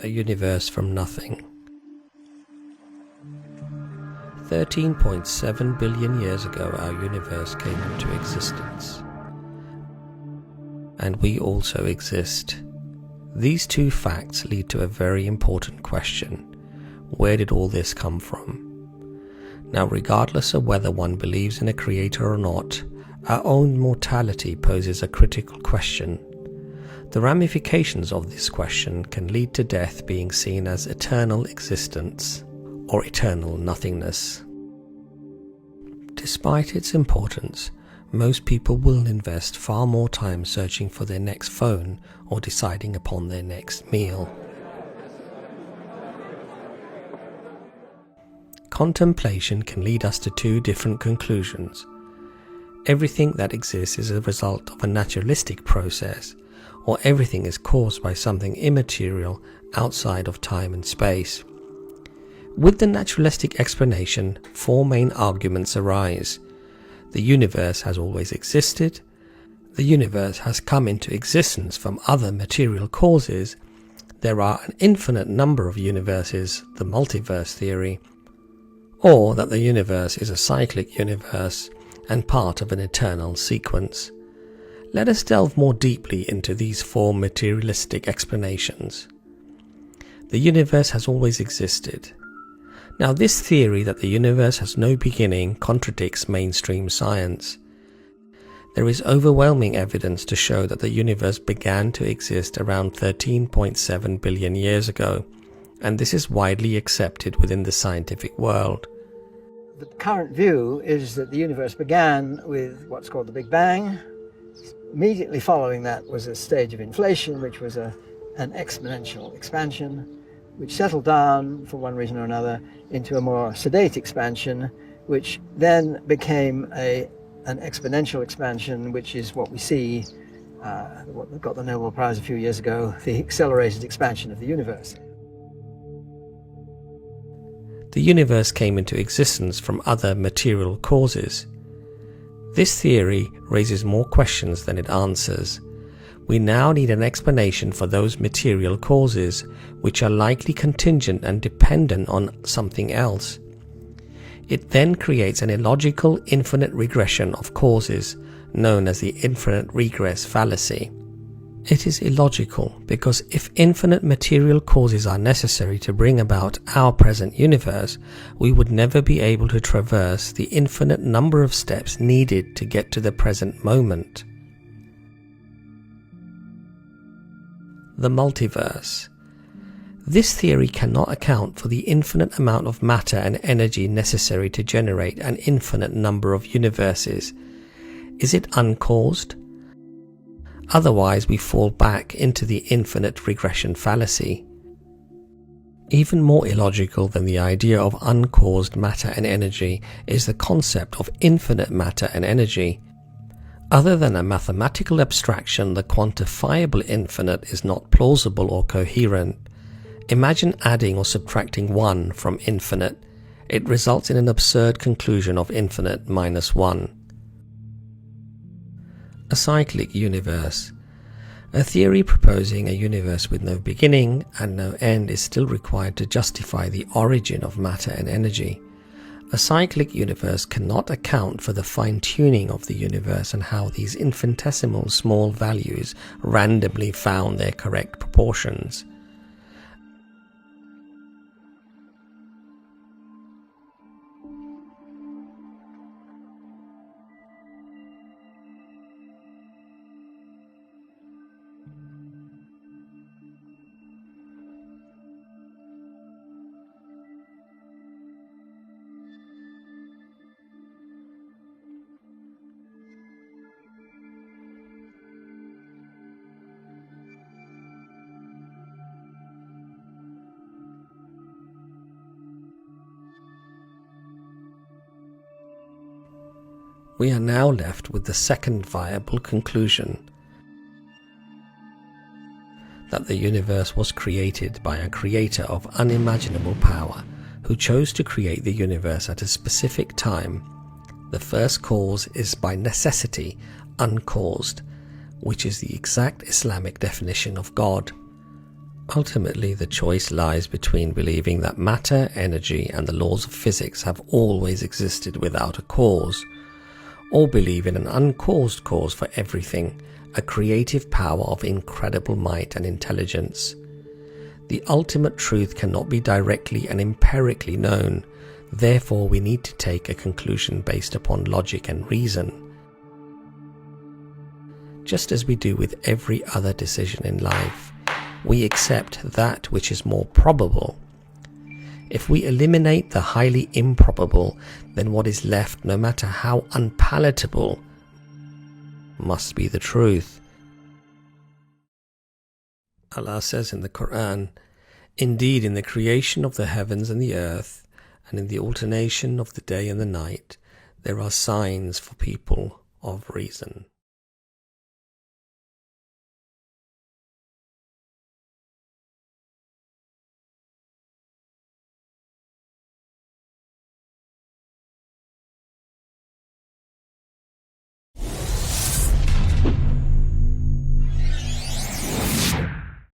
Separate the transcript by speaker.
Speaker 1: a universe from nothing. 13.7 billion years ago our universe came into existence. And we also exist. These two facts lead to a very important question. Where did all this come from? Now, regardless of whether one believes in a creator or not, our own mortality poses a critical question. The ramifications of this question can lead to death being seen as eternal existence or eternal nothingness. Despite its importance, most people will invest far more time searching for their next phone or deciding upon their next meal. Contemplation can lead us to two different conclusions. Everything that exists is a result of a naturalistic process, or everything is caused by something immaterial outside of time and space. With the naturalistic explanation, four main arguments arise. The universe has always existed, the universe has come into existence from other material causes, there are an infinite number of universes, the multiverse theory, or that the universe is a cyclic universe and part of an eternal sequence. Let us delve more deeply into these four materialistic explanations. The universe has always existed. Now, this theory that the universe has no beginning contradicts mainstream science. There is overwhelming evidence to show that the universe began to exist around 13.7 billion years ago, and this is widely accepted within the scientific world.
Speaker 2: The current view is that the universe began with what's called the Big Bang. Immediately following that was a stage of inflation, which was an exponential expansion, which settled down, for one reason or another, into a more sedate expansion, which then became an exponential expansion, which is what we see, what got the Nobel Prize a few years ago, the accelerated expansion of the universe.
Speaker 1: The universe came into existence from other material causes. This theory raises more questions than it answers. We now need an explanation for those material causes, which are likely contingent and dependent on something else. It then creates an illogical infinite regression of causes, known as the infinite regress fallacy. It is illogical because if infinite material causes are necessary to bring about our present universe, we would never be able to traverse the infinite number of steps needed to get to the present moment. The multiverse. This theory cannot account for the infinite amount of matter and energy necessary to generate an infinite number of universes. Is it uncaused? Otherwise, we fall back into the infinite regression fallacy. Even more illogical than the idea of uncaused matter and energy is the concept of infinite matter and energy. Other than a mathematical abstraction, the quantifiable infinite is not plausible or coherent. Imagine adding or subtracting 1 from infinite. It results in an absurd conclusion of infinite minus 1. A cyclic universe. A theory proposing a universe with no beginning and no end is still required to justify the origin of matter and energy. A cyclic universe cannot account for the fine-tuning of the universe and how these infinitesimal small values randomly found their correct proportions. We are now left with the second viable conclusion, that the universe was created by a creator of unimaginable power who chose to create the universe at a specific time. The first cause is by necessity uncaused, which is the exact Islamic definition of God. Ultimately, the choice lies between believing that matter, energy, and the laws of physics have always existed without a cause, or believe in an uncaused cause for everything, a creative power of incredible might and intelligence. The ultimate truth cannot be directly and empirically known, therefore we need to take a conclusion based upon logic and reason. Just as we do with every other decision in life, we accept that which is more probable. If we eliminate the highly improbable, then what is left, no matter how unpalatable, must be the truth. Allah says in the Quran, "Indeed, in the creation of the heavens and the earth, and in the alternation of the day and the night, there are signs for people of reason."